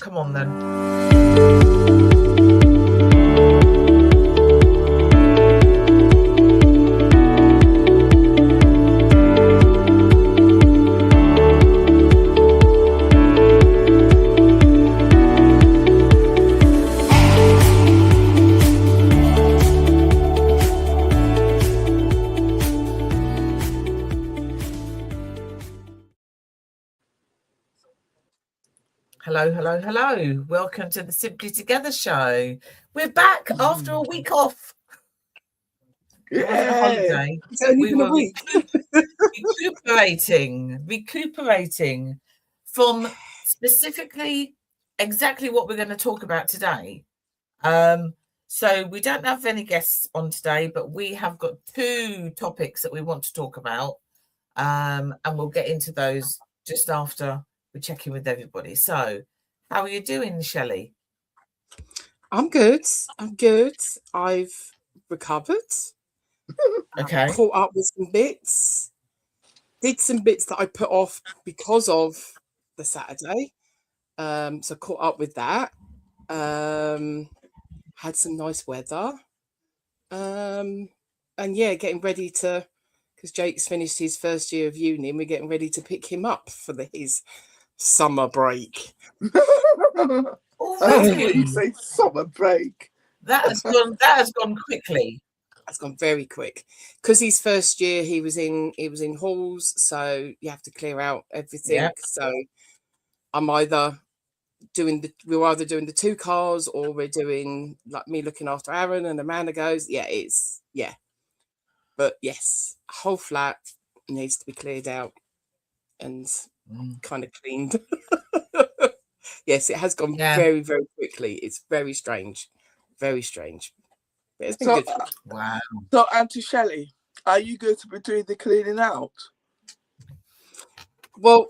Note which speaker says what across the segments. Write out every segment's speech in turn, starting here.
Speaker 1: Come on then. Hello. Welcome to the Simply Together show. We're back after a week off.
Speaker 2: Yeah,
Speaker 1: Having a holiday.
Speaker 2: it's only
Speaker 1: We
Speaker 2: been a
Speaker 1: were
Speaker 2: week.
Speaker 1: recuperating from specifically exactly what we're going to talk about today. So we don't have any guests on today, but we have got two topics that we want to talk about. And we'll get into those just after we check in with everybody. So how are you doing, Shelley?
Speaker 2: I'm good. I've recovered.
Speaker 1: Okay.
Speaker 2: Caught up with some bits. Did some bits that I put off because of the Saturday. So caught up with that. Had some nice weather. And yeah, getting ready to, because Jake's finished his first year of uni and we're getting ready to pick him up for his summer break.
Speaker 3: You say summer break.
Speaker 1: That has gone quickly.
Speaker 2: That's gone very quick because his first year he was in halls, so you have to clear out everything.
Speaker 1: Yeah.
Speaker 2: So I'm either doing the two cars or we're doing like me looking after Aaron, and Amanda goes, but yes, whole flat needs to be cleared out and kind of cleaned. Yes, it has gone very, very quickly. It's very strange. But it's been good.
Speaker 1: Wow.
Speaker 3: So, Auntie Shelley, are you going to be doing the cleaning out?
Speaker 2: Well,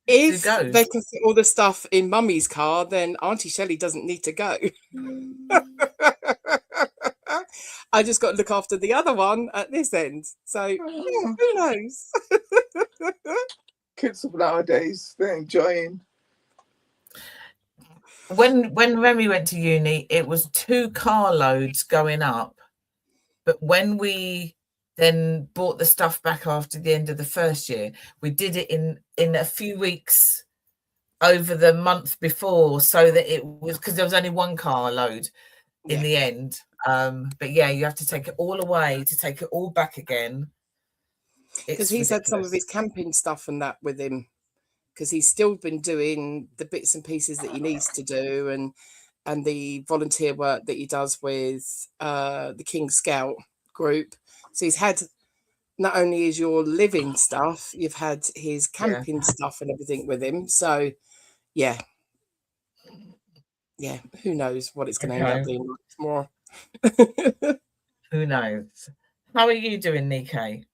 Speaker 2: if they can fit all the stuff in Mummy's car, then Auntie Shelley doesn't need to go. I just got to look after the other one at this end. So who knows?
Speaker 3: Kids of nowadays, they're enjoying.
Speaker 1: When Remy went to uni, it was 2 carloads going up. But when we then brought the stuff back after the end of the first year, we did it in a few weeks over the month before, so that it was, because there was only 1 carload in the end. But yeah, you have to take it all away to take it all back again.
Speaker 2: Because he's had some of his camping stuff and that with him, because he's still been doing the bits and pieces that he needs to do, and the volunteer work that he does with the King Scout group. So he's had, not only is your living stuff, you've had his camping stuff and everything with him. So yeah, who knows what it's going to end up being more.
Speaker 1: Who knows? How are you doing, Nikkei?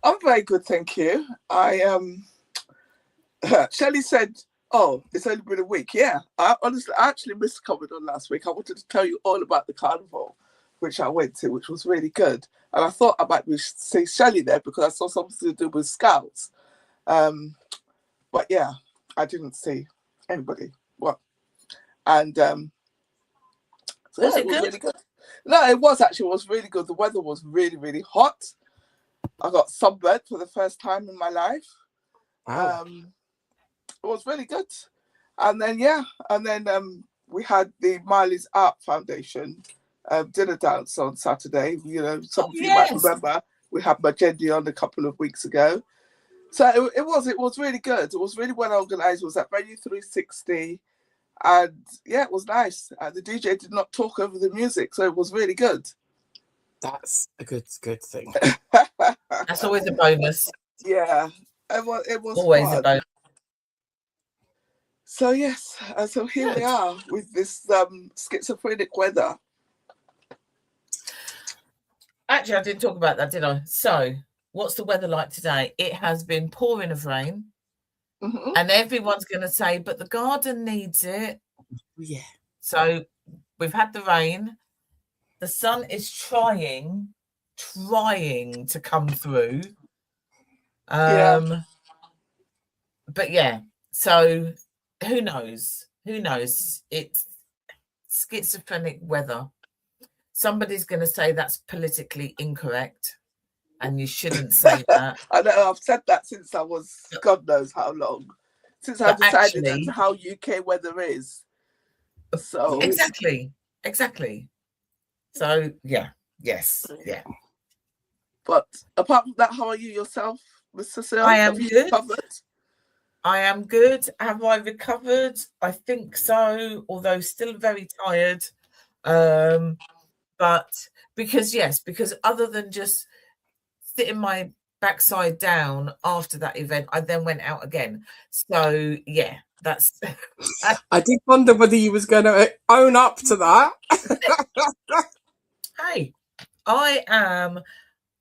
Speaker 3: I'm very good, thank you. Shelley said, oh, it's only been a week. Yeah, I actually missed coming on last week. I wanted to tell you all about the carnival, which I went to, which was really good. And I thought I might say Shelley there because I saw something to do with scouts. But yeah, I didn't see anybody. Well, and so
Speaker 1: was it
Speaker 3: was
Speaker 1: good?
Speaker 3: really good. No, it was really good. The weather was really, really hot. I got sunburned for the first time in my life.
Speaker 2: Wow.
Speaker 3: It was really good. And then we had the Miley's Art Foundation dinner dance on Saturday. You know, some of you might remember we had Majendi on a couple of weeks ago. So it was really good. It was really well organized. It was at Venue 360. And yeah, it was nice. The DJ did not talk over the music, so it was really good.
Speaker 2: That's a good thing.
Speaker 1: That's always a bonus.
Speaker 3: Yeah, it was
Speaker 1: always
Speaker 3: fun.
Speaker 1: a bonus.
Speaker 3: So yes, so here we are with this schizophrenic weather.
Speaker 1: Actually, I didn't talk about that, did I? So, what's the weather like today? It has been pouring of rain. Mm-hmm. And everyone's going to say, but the garden needs it.
Speaker 2: Yeah.
Speaker 1: So we've had the rain. The sun is trying to come through. But yeah, so who knows? who knows? It's schizophrenic weather. Somebody's going to say that's politically incorrect, and you shouldn't say that.
Speaker 3: I know, I've said that since I was God knows how long. Since I decided that's how UK weather is. So
Speaker 1: exactly. So yeah.
Speaker 3: But apart from that, how are you yourself, Miss Cecile?
Speaker 1: I am
Speaker 3: Have you
Speaker 1: good.
Speaker 3: recovered?
Speaker 1: I am good. Have I recovered? I think so, although still very tired. But because other than just sitting my backside down after that event, I then went out again. So yeah, that's
Speaker 2: I did wonder whether you was going to own up to that.
Speaker 1: Hey, I am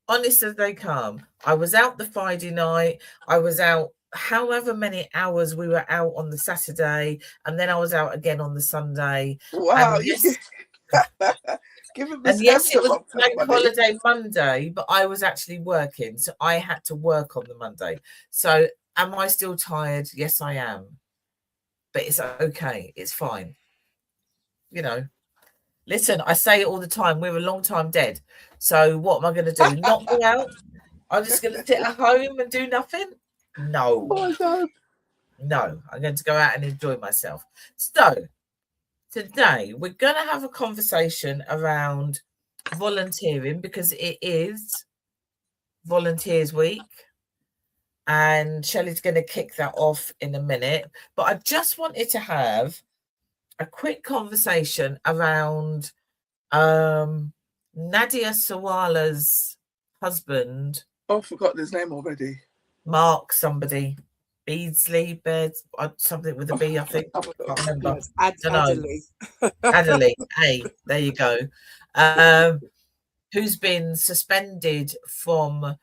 Speaker 1: honest as they come. I was out the Friday night. I was out however many hours we were out on the Saturday, and then I was out again on the Sunday.
Speaker 3: Wow.
Speaker 1: And yes,
Speaker 3: and
Speaker 1: yes, it was bank holiday Monday, but I was actually working, so I had to work on the Monday. So am I still tired? Yes, I am. But it's okay. It's fine. You know, listen, I say it all the time. We're a long time dead. So what am I going to do? Not go out? I'm just going to sit at home and do nothing? No.
Speaker 3: Oh my God.
Speaker 1: No, I'm going to go out and enjoy myself. So today we're going to have a conversation around volunteering, because it is Volunteers Week, and Shelley's going to kick that off in a minute. But I just wanted to have a quick conversation around Nadia Sawala's husband.
Speaker 3: Oh, I've forgotten his name already.
Speaker 1: Mark somebody. Beardsley, something with a B, I think. I can't remember. Adderley. Hey, there you go. Who's been suspended from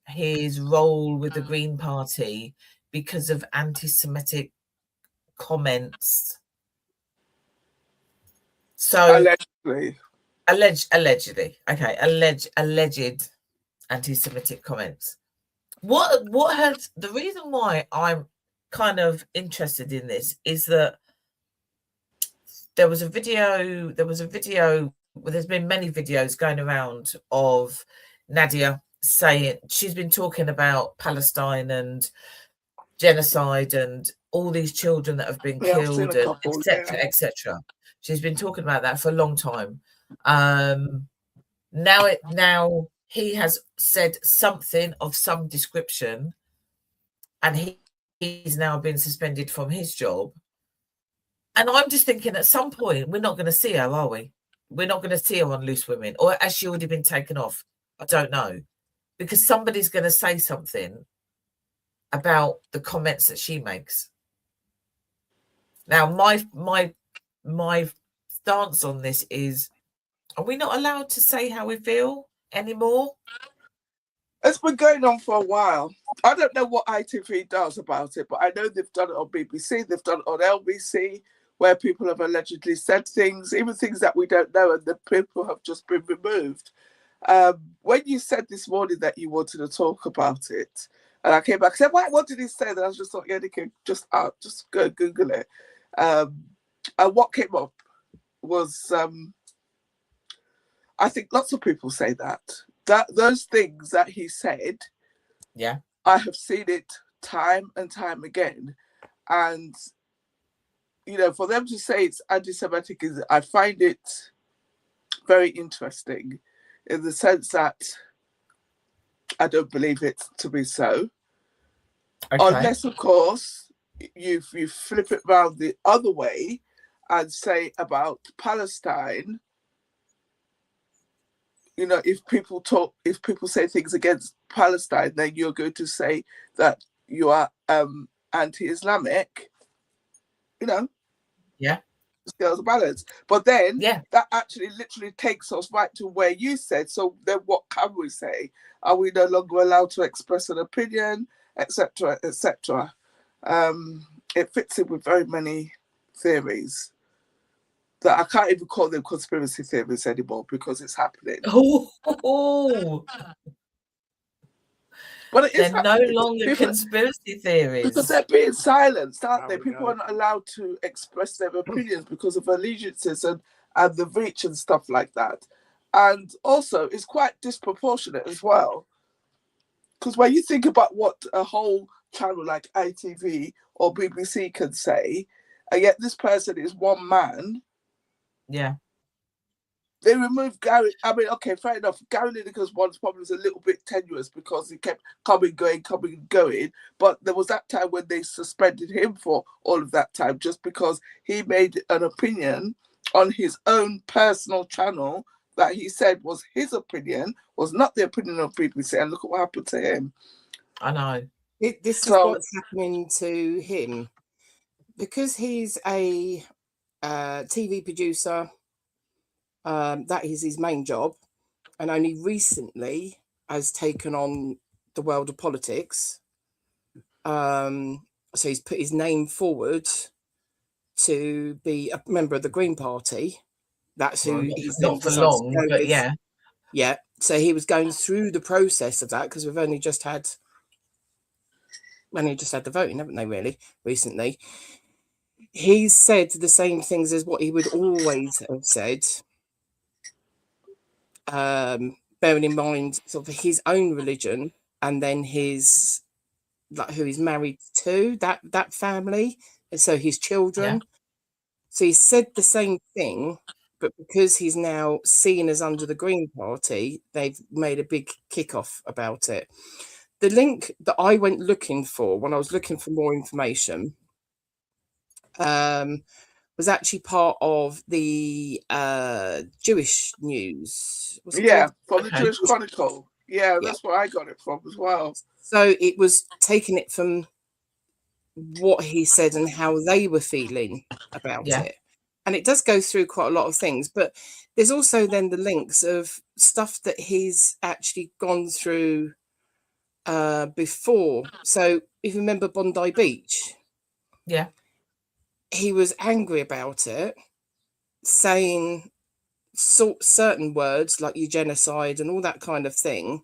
Speaker 1: his role with the Green Party because of anti-Semitic comments. So allegedly. Okay, alleged anti-Semitic comments. What has the reason why I'm kind of interested in this is that there was a video, there's been many videos going around of Nadia saying, she's been talking about Palestine and genocide and all these children that have been killed, etc. She's been talking about that for a long time. Now he has said something of some description, and he's now been suspended from his job. And I'm just thinking, at some point, we're not going to see her, are we? We're not going to see her on Loose Women, or has she already been taken off? I don't know, because somebody's going to say something about the comments that she makes. Now, my stance on this is: are we not allowed to say how we feel anymore?
Speaker 3: It's been going on for a while. I don't know what ITV does about it, but I know they've done it on BBC, they've done it on LBC, where people have allegedly said things, even things that we don't know, and the people have just been removed. When you said this morning that you wanted to talk about it, and I came back and said, what did he say? And I was just thought, yeah, Nick, just go Google it. And what came up was, I think lots of people say that those things that he said,
Speaker 1: yeah,
Speaker 3: I have seen it time and time again. And, for them to say it's anti-Semitic, I find it very interesting, in the sense that I don't believe it to be so. Okay. Unless, of course, you flip it around the other way and say about Palestine, if people say things against Palestine, then you're going to say that you are anti-Islamic.
Speaker 1: Yeah.
Speaker 3: Scales of balance. But then that actually literally takes us right to where you said, so then what can we say? Are we no longer allowed to express an opinion, etc., etc.? It fits in with very many theories that I can't even call them conspiracy theories anymore, because it's happening.
Speaker 1: Oh.
Speaker 3: But
Speaker 1: they're no longer conspiracy theories.
Speaker 3: Because they're being silenced, aren't they? People are not allowed to express their opinions because of allegiances and the reach and stuff like that. And also, it's quite disproportionate as well. Because when you think about what a whole channel like ITV or BBC can say, and yet this person is one man.
Speaker 1: Yeah.
Speaker 3: They removed Gary. I mean, okay, fair enough. Gary Lineker's one's probably was a little bit tenuous because he kept coming, going. But there was that time when they suspended him for all of that time just because he made an opinion on his own personal channel that he said was his opinion, was not the opinion of BBC. And look at what happened to him.
Speaker 1: I know.
Speaker 2: This is what's happening to him. Because he's a TV producer, that is his main job, and only recently has taken on the world of politics. So he's put his name forward to be a member of the Green Party. That's who he's
Speaker 1: not for long, but with.
Speaker 2: Yeah. So he was going through the process of that because we've only just had the voting, haven't they? Really, recently. He's said the same things as what he would always have said. Bearing in mind sort of his own religion and then his who he's married to, that family, and so his children. Yeah. So he said the same thing, but because he's now seen as under the Green Party, they've made a big kickoff about it. The link that I went looking for when I was looking for more information was actually part of the Jewish news.
Speaker 3: From the Jewish Chronicle. Yeah, that's where I got it from as well.
Speaker 2: So it was taking it from what he said and how they were feeling about it. And it does go through quite a lot of things, but there's also then the links of stuff that he's actually gone through before. So if you remember Bondi Beach, he was angry about it, saying certain words like eugenicide and all that kind of thing,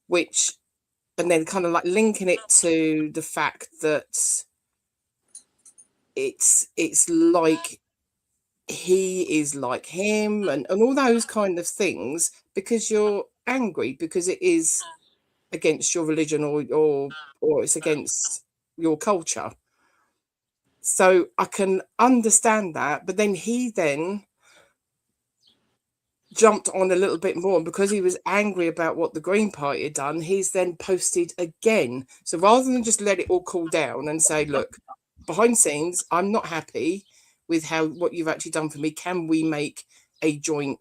Speaker 2: and then kind of like linking it to the fact that it's like he is like him and all those kind of things because you're angry because it is against your religion or it's against your culture. So I can understand that, but then he jumped on a little bit more because he was angry about what the Green Party had done. He's then posted again. So rather than just let it all cool down and say, look, behind scenes, I'm not happy with what you've actually done for me. Can we make a joint,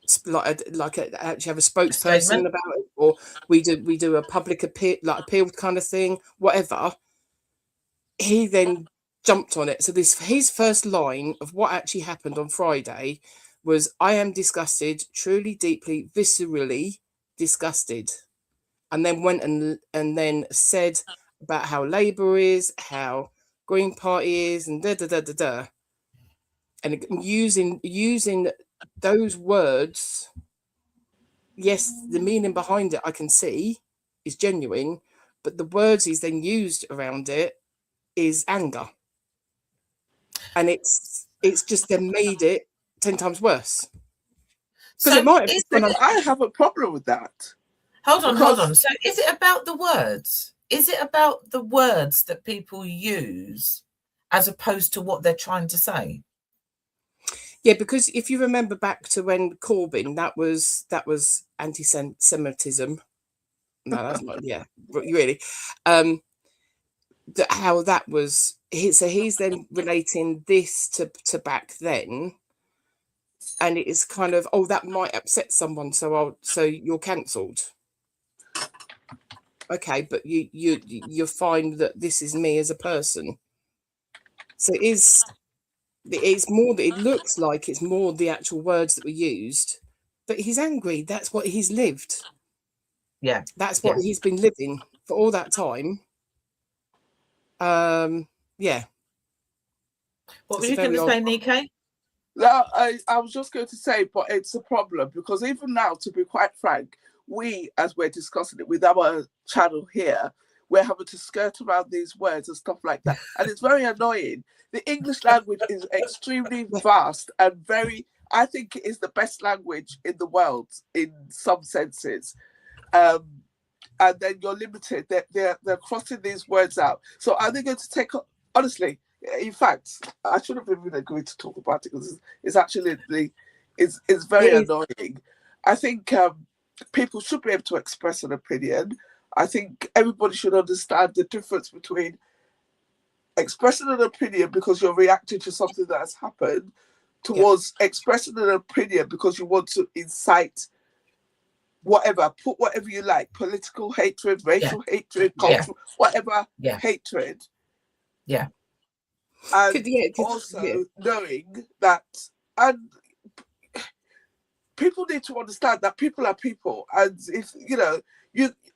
Speaker 2: actually have a spokesperson about it, or we do a public appeal kind of thing, whatever. He then jumped on it. So his first line of what actually happened on Friday was, I am disgusted, truly, deeply, viscerally disgusted. And then went and then said about how Labour is, how Green Party is, and da-da-da-da-da. And using those words, yes, the meaning behind it I can see is genuine, but the words he's then used around it is anger. And it's just then made it 10 times worse. Because it might have
Speaker 3: I have a problem with that.
Speaker 1: Hold on. So is it about the words? Is it about the words that people use as opposed to what they're trying to say?
Speaker 2: Yeah, because if you remember back to when Corbyn, that was anti-Semitism. No, that's not. Yeah, really. How that was. So he's then relating this to back then, and it is kind of, oh, that might upset someone, so you're cancelled. Okay, but you find that this is me as a person. So it's more that it looks like it's more the actual words that were used, but he's angry. That's what he's lived.
Speaker 1: Yeah,
Speaker 2: that's what he's been living for all that time. Yeah.
Speaker 1: What were you going to say, Nico?
Speaker 3: No, I was just going to say, but it's a problem because even now, to be quite frank, we, as we're discussing it with our channel here, we're having to skirt around these words and stuff like that. And it's very annoying. The English language is extremely vast and very, I think it is the best language in the world in some senses. And then you're limited. They're crossing these words out. So are they going to take, honestly, in fact, I should have even agreed to talk about it because it's actually, it's very annoying. I think people should be able to express an opinion. I think everybody should understand the difference between expressing an opinion because you're reacting to something that has happened towards expressing an opinion because you want to incite whatever, put whatever you like, political hatred, racial hatred, cultural, whatever hatred.
Speaker 2: Yeah.
Speaker 3: And also knowing that, and people need to understand that people are people. And if,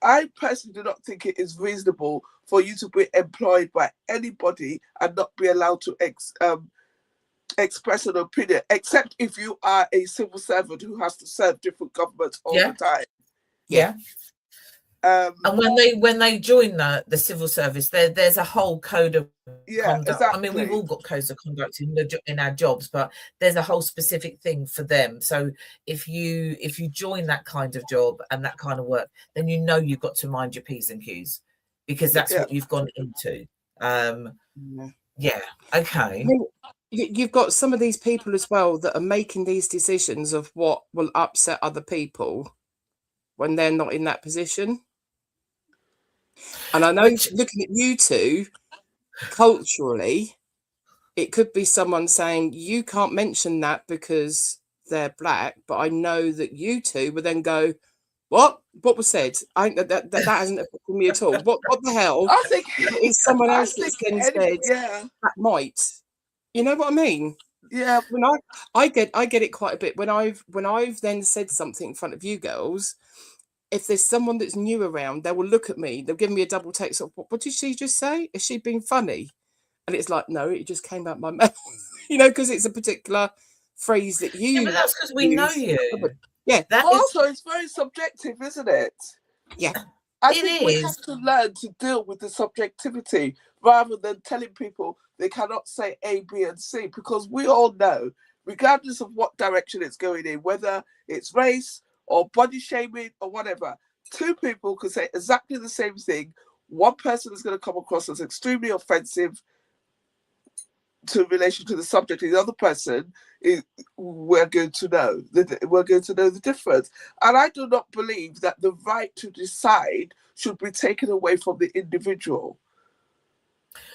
Speaker 3: I personally do not think it is reasonable for you to be employed by anybody and not be allowed to express an opinion, except if you are a civil servant who has to serve different governments all the time.
Speaker 1: Yeah. And when they join the civil service, there's a whole code of conduct.
Speaker 3: Exactly.
Speaker 1: I mean, we've all got codes of conduct in our jobs, but there's a whole specific thing for them. So if you join that kind of job and that kind of work, then you've got to mind your P's and Q's because that's what you've gone into. Okay.
Speaker 2: I mean, you've got some of these people as well that are making these decisions of what will upset other people when they're not in that position. And I know, looking at you two, culturally, it could be someone saying, you can't mention that because they're black, but I know that you two will then go, what was said? That hasn't affected me at all. What the hell?
Speaker 3: I think
Speaker 2: it's someone else that's getting said that might. You know what I mean?
Speaker 3: Yeah.
Speaker 2: When I get it quite a bit when I've then said something in front of you girls. If there's someone that's new around, they will look at me. They'll give me a double take. So, what did she just say? Is she being funny? And it's like, no, it just came out my mouth. Because it's a particular phrase that you.
Speaker 1: Yeah, but that's because we know you.
Speaker 2: Yeah.
Speaker 3: Also, it's very subjective, isn't it?
Speaker 2: Yeah.
Speaker 3: I think we have to learn to deal with the subjectivity rather than telling people they cannot say A, B, and C, because we all know, regardless of what direction it's going in, whether it's race or body shaming or whatever, two people could say exactly the same thing. One person is going to come across as extremely offensive in relation to the subject, and the other person we're going to know the difference. And I do not believe that the right to decide should be taken away from the individual.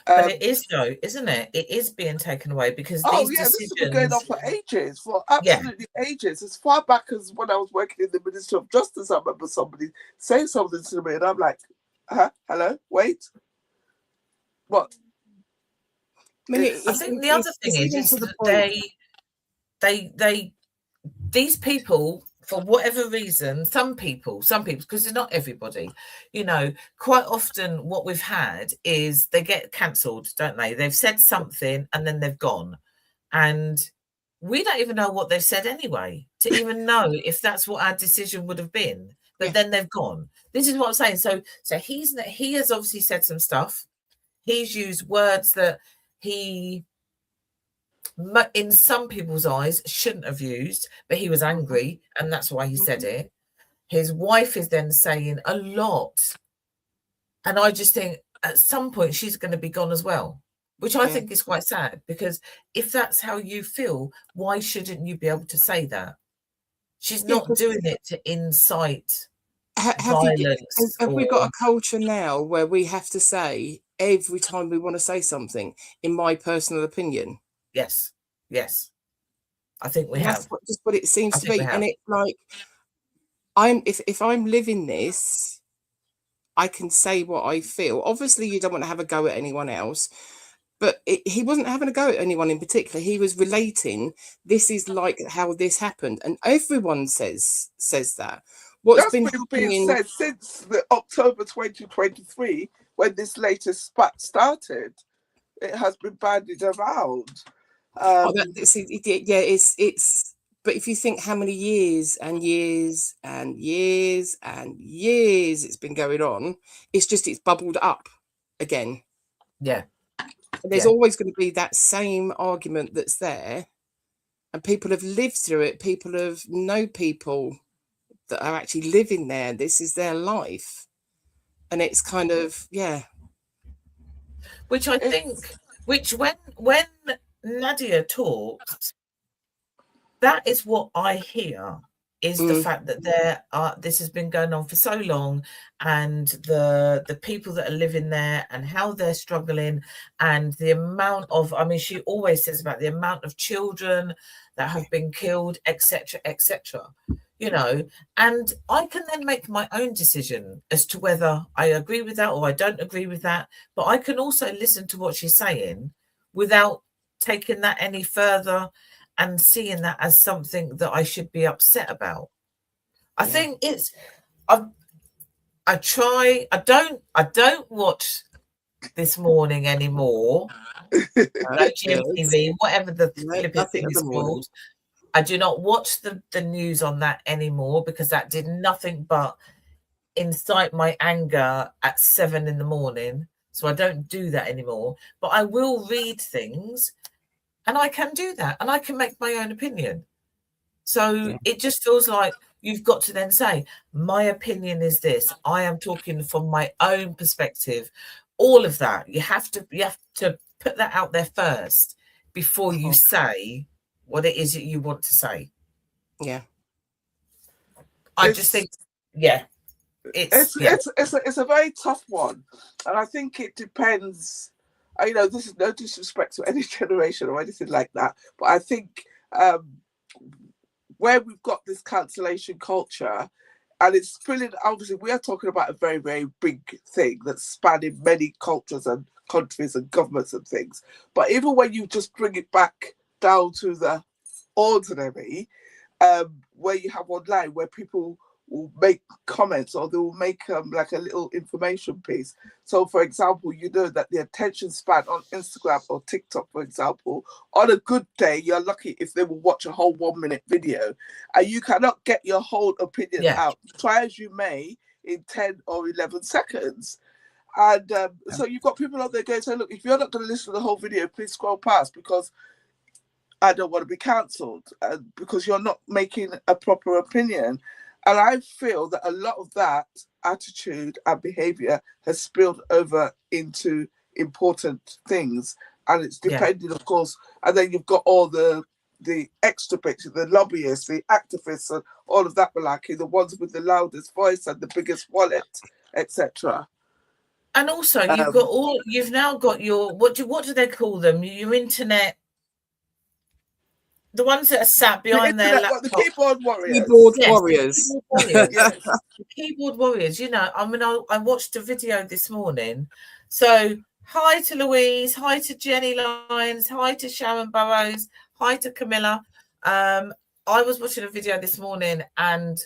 Speaker 1: But it is, though, isn't it? It is being taken away because these decisions...
Speaker 3: this has been going on for ages, for absolutely ages. As far back as when I was working in the Ministry of Justice, I remember somebody saying something to me, and I'm like, hello, wait, what?
Speaker 1: I think the other thing is that these people, for whatever reason, some people, because it's not everybody, quite often what we've had is they get cancelled, don't they? They've said something and then they've gone. And we don't even know what they've said anyway, to even know if that's what our decision would have been. But then they've gone. This is what I'm saying. So he has obviously said some stuff. He's used words that he, in some people's eyes, shouldn't have used, but he was angry and that's why he said it. His wife is then saying a lot, and I just think at some point she's going to be gone as well, which I think is quite sad, because if that's how you feel, why shouldn't you be able to say that? She's not doing it to incite violence.
Speaker 2: Have we got a culture now where we have to say every time we want to say something, in my personal opinion?
Speaker 1: Yes. I think we have.
Speaker 2: That's just what it seems to be. And it's like, if I'm living this, I can say what I feel. Obviously, you don't want to have a go at anyone else, but he wasn't having a go at anyone in particular. He was relating, this is like how this happened. And everyone says that. What's been
Speaker 3: said since the October 2023, when this latest spat started. It has been bandied around.
Speaker 2: It's But if you think how many years and years and years and years it's been going on, it's bubbled up again.
Speaker 1: Yeah.
Speaker 2: And there's always going to be that same argument that's there. And people have lived through it. People have know people that are actually living there. This is their life. And it's kind of,
Speaker 1: Which I think, when Nadia talks, that is what I hear, is the fact that this has been going on for so long, and the people that are living there and how they're struggling, and the amount of, I mean, she always says about the amount of children that have been killed, etc., etc. You know, and I can then make my own decision as to whether I agree with that or I don't agree with that. But I can also listen to what she's saying without taking that any further and seeing that as something that I should be upset about. I think it's, I don't watch This Morning anymore. No GMTV, whatever the flipping thing is called. I do not watch the news on that anymore, because that did nothing but incite my anger at 7 a.m. So I don't do that anymore. But I will read things, and I can do that, and I can make my own opinion. So it just feels like you've got to then say, my opinion is this. I am talking from my own perspective. All of that. You have to put that out there first before you say what it is that you want to say.
Speaker 2: Yeah.
Speaker 1: I just think,
Speaker 3: it's a very tough one, and I think it depends. You know, this is no disrespect to any generation or anything like that, but I think where we've got this cancellation culture, and it's brilliant. Obviously, we are talking about a very, very big thing that's spanning many cultures and countries and governments and things. But even when you just bring it back down to the ordinary, where you have online, where people will make comments, or they will make like a little information piece. So, for example, you know that the attention span on Instagram or TikTok, for example, on a good day, you're lucky if they will watch a whole 1-minute video, and you cannot get your whole opinion out, try as you may, in 10 or 11 seconds. And so you've got people out there going, say, look, if you're not going to listen to the whole video, please scroll past, because I don't want to be cancelled, because you're not making a proper opinion. And I feel that a lot of that attitude and behaviour has spilled over into important things. And it's depending, of course, and then you've got all the extra bits, the lobbyists, the activists, and all of that malarkey, the ones with the loudest voice and the biggest wallet, etc.
Speaker 1: And also, you've now got your, what do they call them? Your internet, the ones that are sat behind their laptop.
Speaker 3: The keyboard warriors.
Speaker 1: The keyboard warriors. You know, I mean, I watched a video this morning. So, hi to Louise, hi to Jenny Lyons, hi to Sharon Burrows, hi to Camilla. I was watching a video this morning, and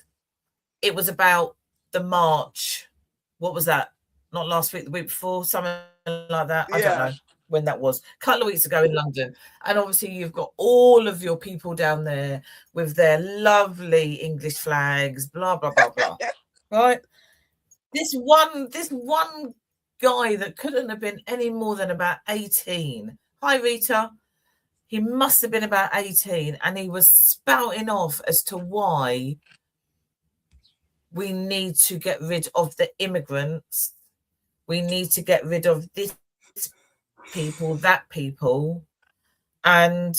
Speaker 1: it was about the march. What was that? Not last week, the week before, something like that. I don't know when that was, a couple of weeks ago in London. And obviously you've got all of your people down there with their lovely English flags, blah, blah, blah, blah. Right? This one guy that couldn't have been any more than about 18. Hi, Rita. He must have been about 18, and he was spouting off as to why we need to get rid of the immigrants. We need to get rid of this people, that people. And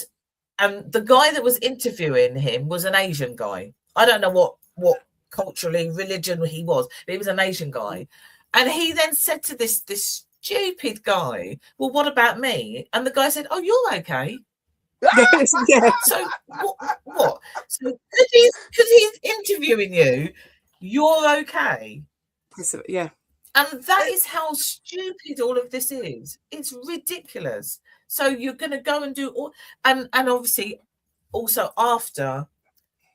Speaker 1: the guy that was interviewing him was an Asian guy. I don't know what culturally, religion he was, but he was an Asian guy. And he then said to this stupid guy, well, what about me? And the guy said, oh, you're okay. So what? So because he's interviewing you, you're okay.
Speaker 2: Yeah.
Speaker 1: And that is how stupid all of this is. It's ridiculous. So you're going to go and do all, and obviously also after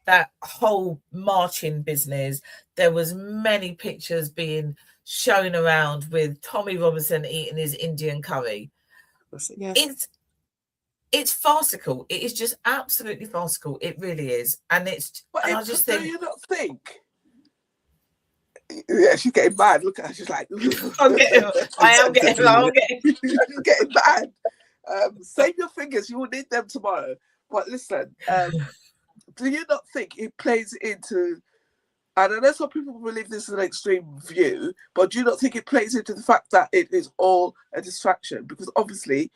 Speaker 1: that whole marching business, there was many pictures being shown around with Tommy Robinson eating his Indian curry.
Speaker 2: Yeah.
Speaker 1: it's farcical. It is just absolutely farcical. It really is. And it's,
Speaker 3: But
Speaker 1: and I just think,
Speaker 3: do you not think? Yeah, she's getting mad. Look at her. She's like,
Speaker 1: I am getting
Speaker 3: mad. Save your fingers. You will need them tomorrow. But listen, do you not think it plays into, and I know some people believe this is an extreme view, but do you not think it plays into the fact that it is all a distraction? Because obviously,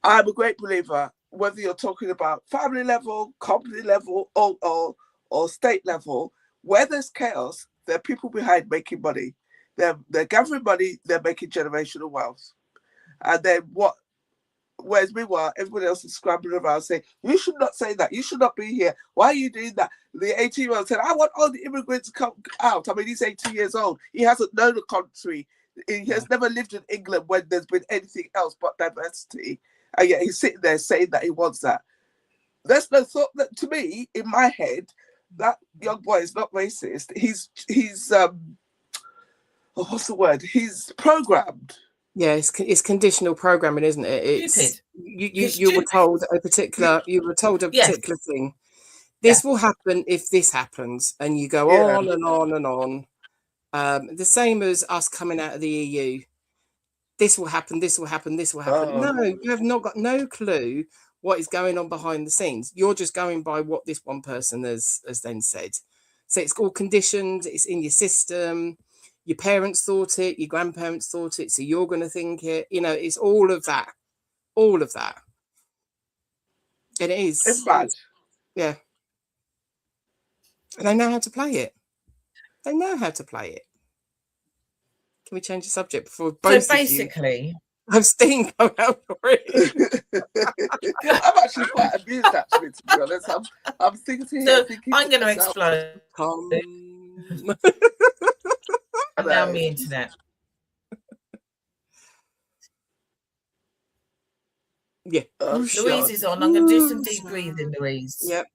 Speaker 3: I'm a great believer, whether you're talking about family level, company level, or state level, where there's chaos, there are people behind making money. They're gathering money, they're making generational wealth. And then whereas meanwhile, everybody else is scrambling around saying, you should not say that, you should not be here. Why are you doing that? The 18-year-old said, I want all the immigrants to come out. I mean, he's 18 years old. He hasn't known the country. He has never lived in England when there's been anything else but diversity. And yet he's sitting there saying that he wants that. There's no thought that, to me, in my head, that young boy is not racist. He's what's the word? He's programmed.
Speaker 2: Yeah, it's conditional programming, isn't it? It's
Speaker 1: stupid.
Speaker 2: You were told a particular particular thing. This will happen if this happens, and you go on and on and on. The same as us coming out of the EU. This will happen. This will happen. This will happen.
Speaker 3: Oh.
Speaker 2: No, you have not got no clue what is going on behind the scenes. You're just going by what this one person has then said. So it's all conditioned. It's in your system. Your parents thought it. Your grandparents thought it. So you're going to think it. You know, it's all of that. All of that. And it is.
Speaker 3: It's bad.
Speaker 2: Yeah. And they know how to play it. They know how to play it. Can we change the subject before both
Speaker 1: so basically
Speaker 2: I've steam come out already?
Speaker 3: I'm actually quite amused, actually, to be honest. I'm thinking
Speaker 1: I'm going to explode. And now the internet.
Speaker 2: Yeah.
Speaker 1: Louise is on. I'm going to do some deep breathing, Louise.
Speaker 2: Yep.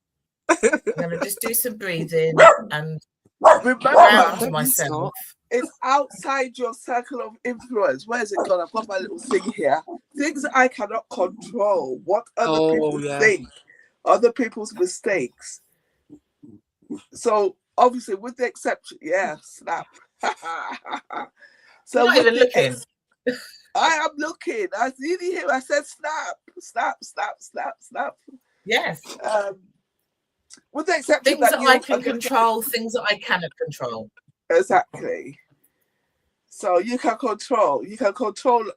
Speaker 1: I'm going to just do some breathing and
Speaker 3: remember
Speaker 1: myself.
Speaker 3: It's outside your circle of influence. Where is it gone? I've got my little thing here. Things that I cannot control. What other people think. Other people's mistakes. So obviously, with the exception, snap. So
Speaker 1: you're not even looking.
Speaker 3: I am looking. I see him. I said snap, snap, snap, snap, snap.
Speaker 1: Yes.
Speaker 3: With the exception
Speaker 1: things that I can control, things that I cannot control.
Speaker 3: Exactly. So you can control.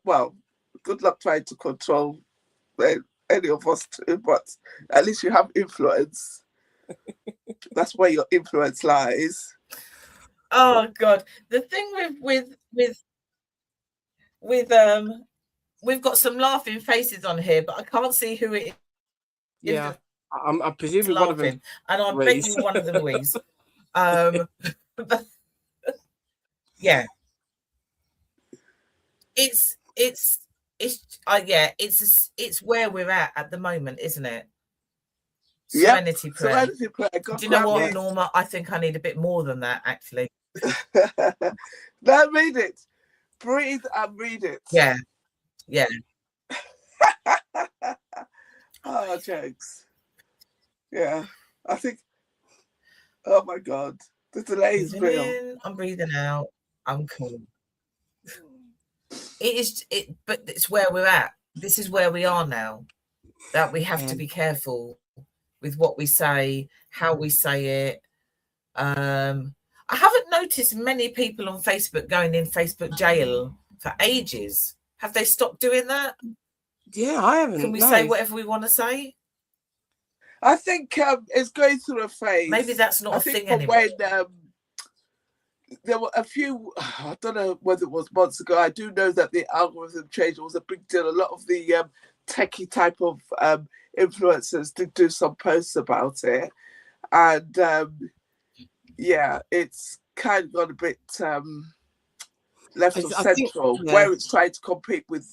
Speaker 3: Well, good luck trying to control any of us too, but at least you have influence. That's where your influence lies.
Speaker 1: Oh God, the thing with we've got some laughing faces on here, but I can't see who it is.
Speaker 2: Yeah, I'm presuming one of them,
Speaker 1: and I bet you one of them is. Yeah, it's where we're at the moment, isn't it? Serenity prayer.
Speaker 3: Serenity prayer. God,
Speaker 1: do you know what, Norma? I think I need a bit more than that, actually.
Speaker 3: Now read it. Breathe and read it.
Speaker 1: Yeah.
Speaker 3: Oh, jokes. Yeah, I think. Oh my God, the delay is real.
Speaker 1: I'm breathing out. I'm cool. But it's where we're at. This is where we are now. That we have to be careful with what we say, how we say it. I haven't noticed many people on Facebook going in Facebook jail for ages. Have they stopped doing that?
Speaker 2: Yeah, I haven't.
Speaker 1: Can we say whatever we want to say?
Speaker 3: I think it's going through a phase.
Speaker 1: Maybe that's not a thing anymore.
Speaker 3: When there were a few, I don't know whether it was months ago, I do know that the algorithm change was a big deal. A lot of the techie type of influencers did do some posts about it. And it's kind of got a bit left of central, where it's trying to compete with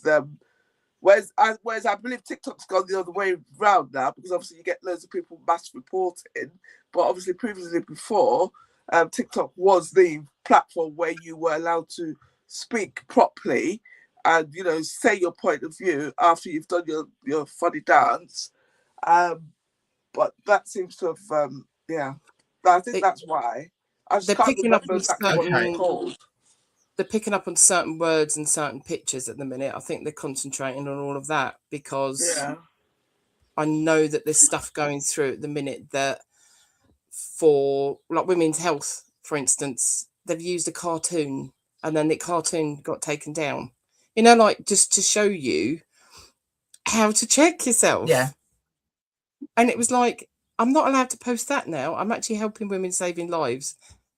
Speaker 3: whereas I believe TikTok's gone the other way round now, because obviously you get loads of people mass reporting, but obviously previously before, TikTok was the platform where you were allowed to speak properly and, you know, say your point of view after you've done your funny dance. But that seems to have, I think that's why. I just can't remember exactly what they're called.
Speaker 2: They're picking up on certain words and certain pictures at the minute. I think they're concentrating on all of that because I know that there's stuff going through at the minute that for like women's health, for instance, they've used a cartoon and then the cartoon got taken down. You know, like just to show you how to check yourself.
Speaker 1: Yeah.
Speaker 2: And it was like, I'm not allowed to post that now. I'm actually helping women, saving lives.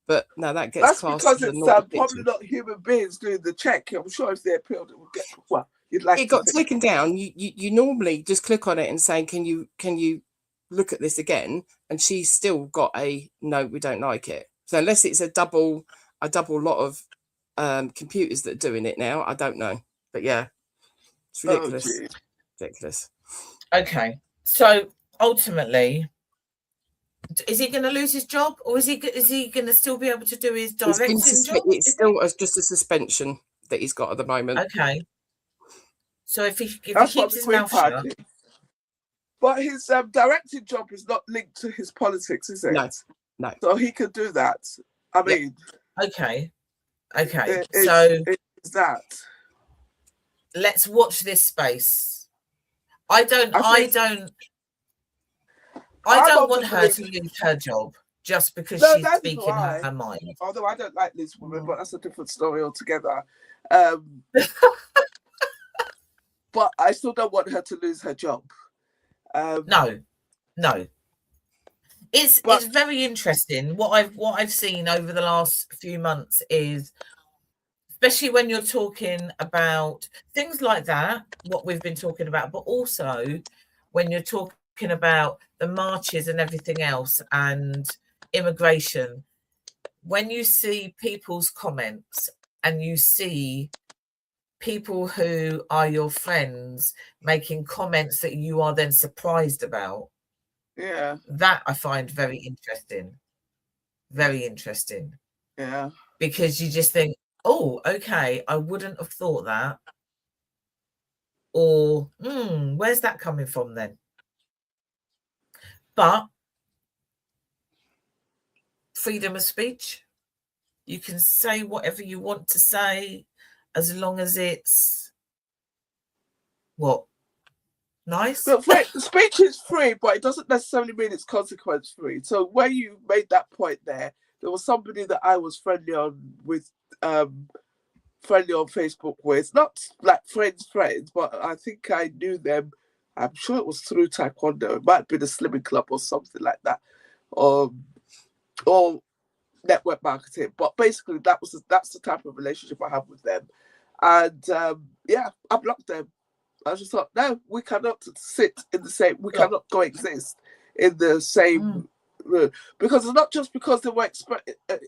Speaker 2: But no, that gets classed
Speaker 3: because it's probably not human beings doing the check. I'm sure if they appealed, it would get you'd like.
Speaker 2: It got taken down. You normally just click on it and say, "Can you look at this again?" And she's still got a no. We don't like it. So unless it's a double lot of computers that are doing it now, I don't know. But yeah, it's ridiculous. Ridiculous.
Speaker 1: Okay, so ultimately, is he going to lose his job, or is he going to still be able to do his directing job?
Speaker 2: It's still just a suspension that he's got at the moment.
Speaker 1: Okay. So if he keeps his mouth shut.
Speaker 3: But his directing job is not linked to his politics, is it?
Speaker 2: No.
Speaker 3: So he could do that. I mean.
Speaker 1: Okay.
Speaker 3: So it's that.
Speaker 1: Let's watch this space. I don't want her to lose her job just because she's speaking her mind.
Speaker 3: Although I don't like this woman, but that's a different story altogether. But I still don't want her to lose her job.
Speaker 1: No. It's very interesting. What I've seen over the last few months is, especially when you're talking about things like that, what we've been talking about, but also when you're talking about the marches and everything else and immigration, when you see people's comments and you see people who are your friends making comments that you are then surprised about, that I find very interesting. Very interesting.
Speaker 3: Yeah.
Speaker 1: Because you just think, oh, okay, I wouldn't have thought that. Or, where's that coming from then? But freedom of speech, you can say whatever you want to say as long as it's nice.
Speaker 3: But speech is free, but it doesn't necessarily mean it's consequence free. So where you made that point there was somebody that I was friendly on Facebook with, not like friends, but I think I knew them. I'm sure it was through Taekwondo. It might be the Slimming Club or something like that, or network marketing. But basically, that's the type of relationship I have with them, and I blocked them. I just thought, no, we cannot sit in the same. We cannot coexist in the same room, because it's not just because they were.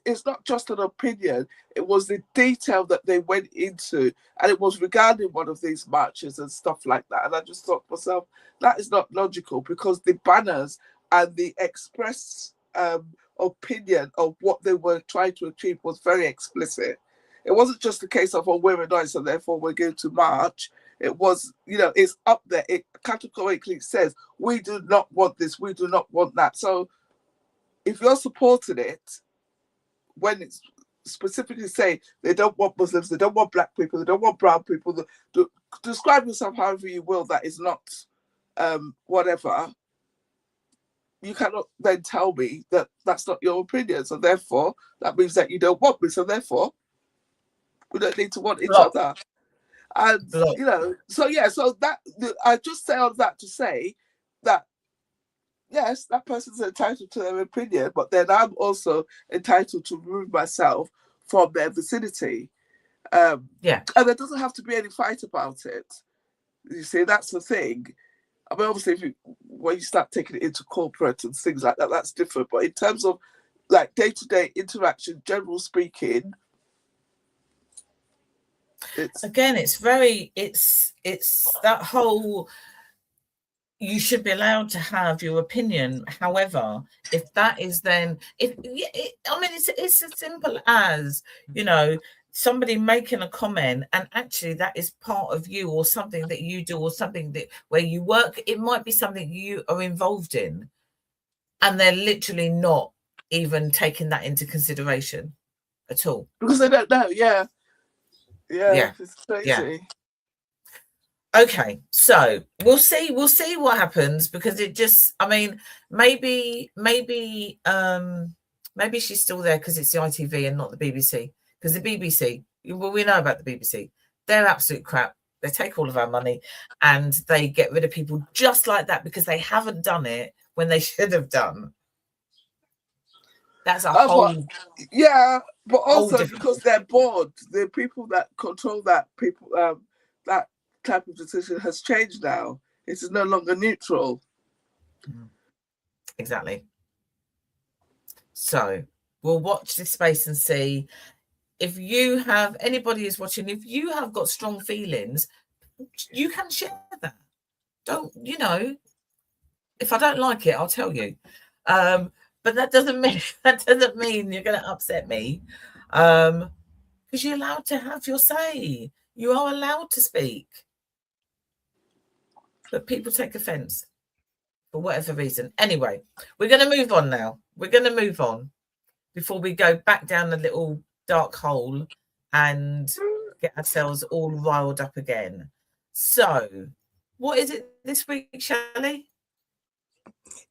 Speaker 3: It's not just an opinion. It was the detail that they went into, and it was regarding one of these marches and stuff like that. And I just thought to myself, that is not logical, because the banners and the express opinion of what they were trying to achieve was very explicit. It wasn't just a case of, we're annoyed, so therefore we're going to march. It was, it's up there. It categorically says, we do not want this, we do not want that. So if you're supporting it, when it's specifically saying they don't want Muslims, they don't want black people, they don't want brown people, describe yourself however you will, that is not whatever, you cannot then tell me that that's not your opinion. So therefore, that means that you don't want me. So therefore, we don't need to want each other. And, so that, I just say all that to say that, yes, that person's entitled to their opinion, but then I'm also entitled to remove myself from their vicinity. And there doesn't have to be any fight about it. You see, that's the thing. I mean, obviously, when you start taking it into corporate and things like that, that's different. But in terms of like day-to-day interaction, general speaking, it's that whole, you should be allowed to have your opinion. However, if that is then, it's as simple as,
Speaker 1: somebody making a comment and actually that is part of you or something that you do or something that where you work, it might be something you are involved in and they're literally not even taking that into consideration at all
Speaker 3: because they don't know. Yeah, it's crazy.
Speaker 1: Yeah. Okay, so we'll see what happens, because it just, I mean, maybe she's still there because it's the ITV and not the BBC, because the BBC, well, we know about the BBC, they're absolute crap. They take all of our money and they get rid of people just like that because they haven't done it when they should have done. That's but
Speaker 3: also because they're bored. The people that control that that type of decision has changed now. It is no longer neutral.
Speaker 1: Exactly. So we'll watch this space and see if you have, anybody is watching, if you have got strong feelings, you can share that. Don't, you know, if I don't like it, I'll tell you. But that doesn't mean you're going to upset me. Because you're allowed to have your say. You are allowed to speak. But people take offense for whatever reason. Anyway, we're going to move on now. We're going to move on before we go back down the little dark hole and get ourselves all riled up again. So, what is it this week, Shelley?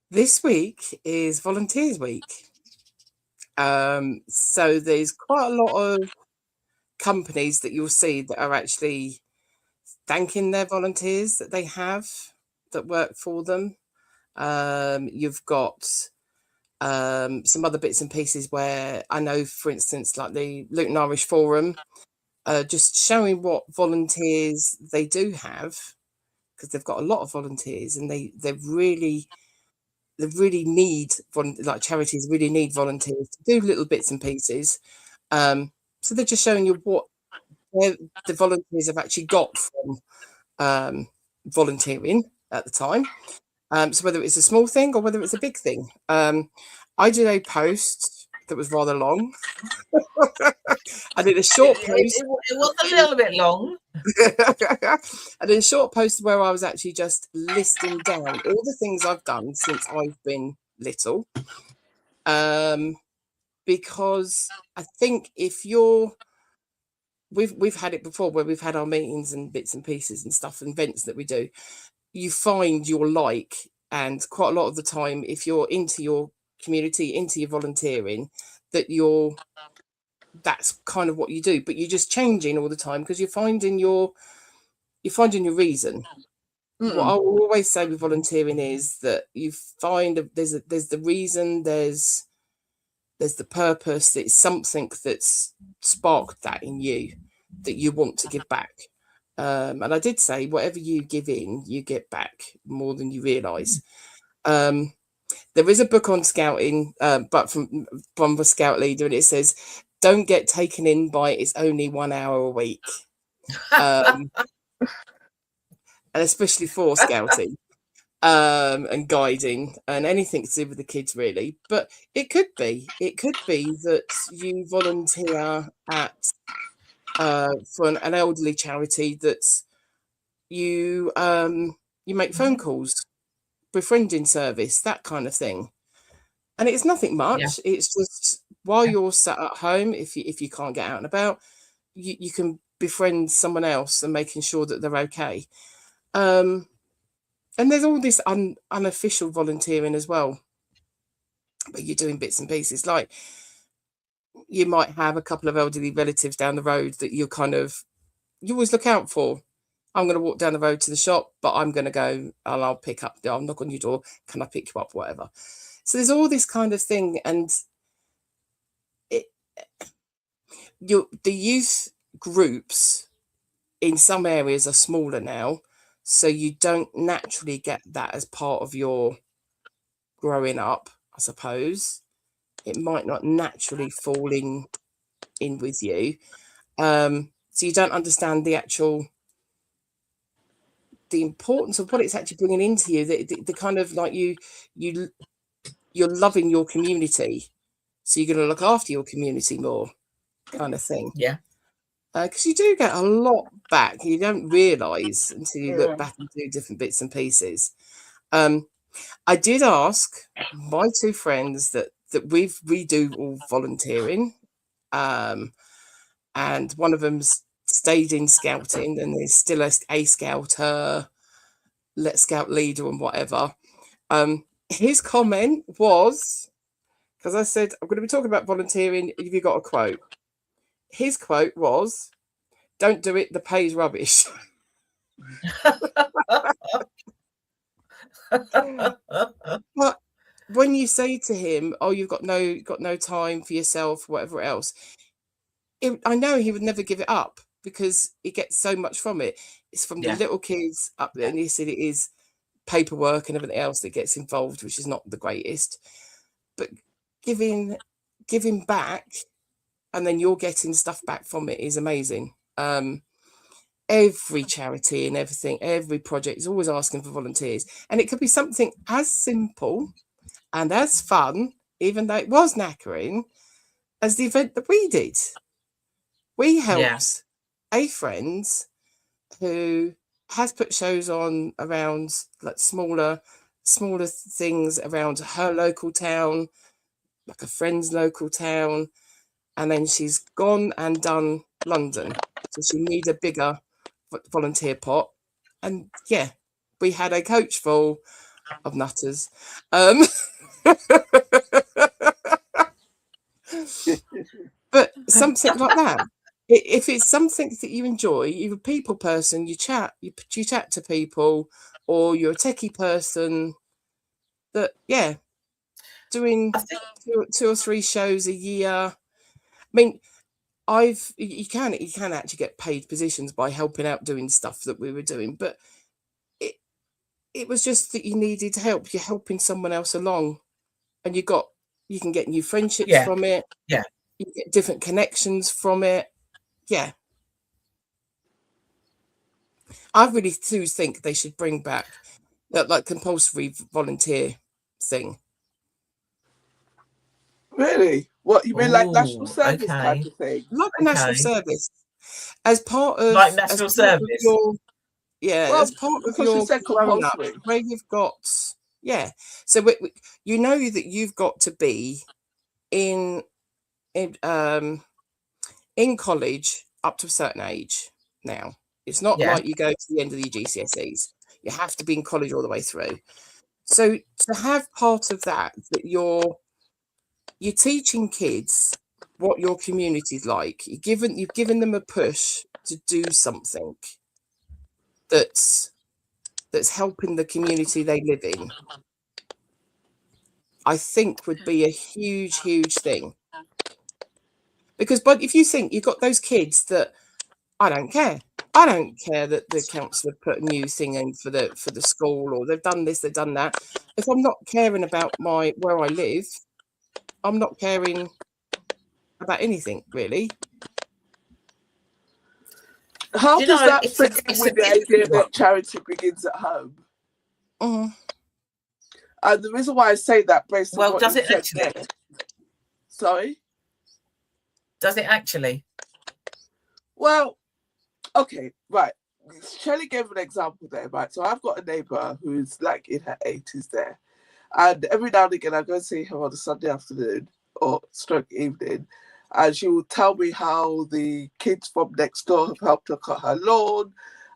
Speaker 2: This week is Volunteers Week. So there's quite a lot of companies that you'll see that are actually thanking their volunteers that they have that work for them. You've got some other bits and pieces where I know, for instance, like the Luton Irish Forum, just showing what volunteers they do have, because they've got a lot of volunteers and they really need, like charities really need volunteers to do little bits and pieces. So they're just showing you what the volunteers have actually got from volunteering at the time. So whether it's a small thing or whether it's a big thing. I did a post that was rather long. I did a short post.
Speaker 1: It was a little bit long.
Speaker 2: I did a short post where I was actually just listing down all the things I've done since I've been little. Because I think if we've had it before where we've had our meetings and bits and pieces and stuff and events that we do, you find your like, and quite a lot of the time, if you're into your community, into your volunteering, that's kind of what you do, but you're just changing all the time because you're finding your reason. What I will always say with volunteering is that you find there's the reason, there's the purpose, it's something that's sparked that in you that you want to give back. And I did say, whatever you give in, you get back more than you realise. There is a book on scouting, but from the scout leader, and it says, don't get taken in by it's only 1 hour a week. And especially for scouting and guiding and anything to do with the kids, really. But it could be that you volunteer at for an elderly charity that you make phone calls, befriending service, that kind of thing. And it's nothing much. Yeah. It's just while you're sat at home, if you can't get out and about, you can befriend someone else and making sure that they're okay. And there's all this unofficial volunteering as well, but you're doing bits and pieces. Like you might have a couple of elderly relatives down the road that you always look out for. I'm going to walk down the road to the shop, but I'm going to go and I'll knock on your door. Can I pick you up? Whatever. So there's all this kind of thing. And the youth groups in some areas are smaller now. So you don't naturally get that as part of your growing up, I suppose. It might not naturally fall in with you. So you don't understand the importance of what it's actually bringing into you. The kind of like you're loving your community. So you're going to look after your community more, kind of thing.
Speaker 1: Yeah.
Speaker 2: because you do get a lot back. You don't realise until you look back and do different bits and pieces. I did ask my two friends that we do all volunteering, and one of them's stayed in scouting and is still a scouter, Let's Scout leader and whatever. His comment was, because I said, I'm going to be talking about volunteering, have you got a quote? His quote was, "Don't do it, the pay's rubbish." But when you say to him, "Oh, you've got no time for yourself," whatever else, I know he would never give it up because he gets so much from it. It's from the little kids up there, and he said it is paperwork and everything else that gets involved, which is not the greatest. But giving back, and then you're getting stuff back from it, is amazing. Every charity and everything, every project is always asking for volunteers, and it could be something as simple and as fun, even though it was knackering, as the event that we did. We helped a friend who has put shows on around like smaller things around her local town, like a friend's local town, and then she's gone and done London, so she needs a bigger volunteer pot. And we had a coach full of nutters. But something like that, if it's something that you enjoy, you're a people person, you chat to people, or you're a techie person, that doing two or three shows a year. I mean, you can actually get paid positions by helping out doing stuff that we were doing, but it was just that you needed help. You're helping someone else along, and you can get new friendships from it.
Speaker 1: Yeah.
Speaker 2: You get different connections from it. Yeah. I really do think they should bring back that like compulsory volunteer thing.
Speaker 3: Really? What you mean, like national service type of thing?
Speaker 2: Like a national service, as part of
Speaker 1: like national service.
Speaker 2: As part of your grown up, where you've got So you know that you've got to be in college up to a certain age now. It's not like you go to the end of your GCSEs. You have to be in college all the way through. So to have part of that you're teaching kids what your community's like. You've given them a push to do something that's helping the community they live in. I think would be a huge, huge thing. Because if you think you've got those kids that I don't care that the council have put a new thing in for the school, or they've done this, they've done that. If I'm not caring about where I live, I'm not caring about anything really.
Speaker 3: How does that fit in with the idea that charity begins at home? And the reason why I say that, based on what
Speaker 1: does
Speaker 3: you
Speaker 1: it
Speaker 3: said
Speaker 1: actually?
Speaker 3: there, sorry?
Speaker 1: Does it actually?
Speaker 3: Well, okay, right. Shelley gave an example there, right? So I've got a neighbour who's like in her 80s there. And every now and again, I go and see her on a Sunday afternoon or stroke evening. And she will tell me how the kids from next door have helped her cut her lawn.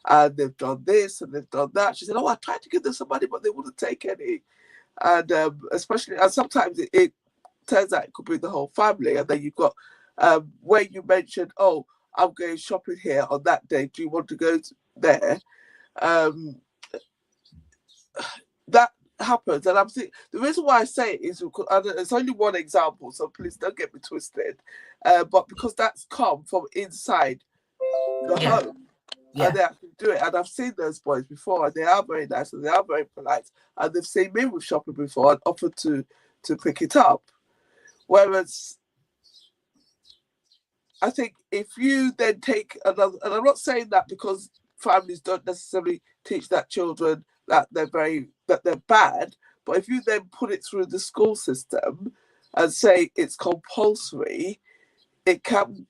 Speaker 3: And they've done this and they've done that. She said, I tried to give them some money, but they wouldn't take any. And and sometimes it turns out it could be the whole family. And then you've got where you mentioned, I'm going shopping here on that day. Do you want to go there? That happens. And I'm thinking, the reason why I say it is because it's only one example, so please don't get me twisted. But because that's come from inside the home. And they actually do it. And I've seen those boys before, and they are very nice and they are very polite. And they've seen me with shopping before and offered to pick it up. Whereas I think if you then take another, and I'm not saying that because families don't necessarily teach that children that they're bad, but if you then put it through the school system and say it's compulsory, it can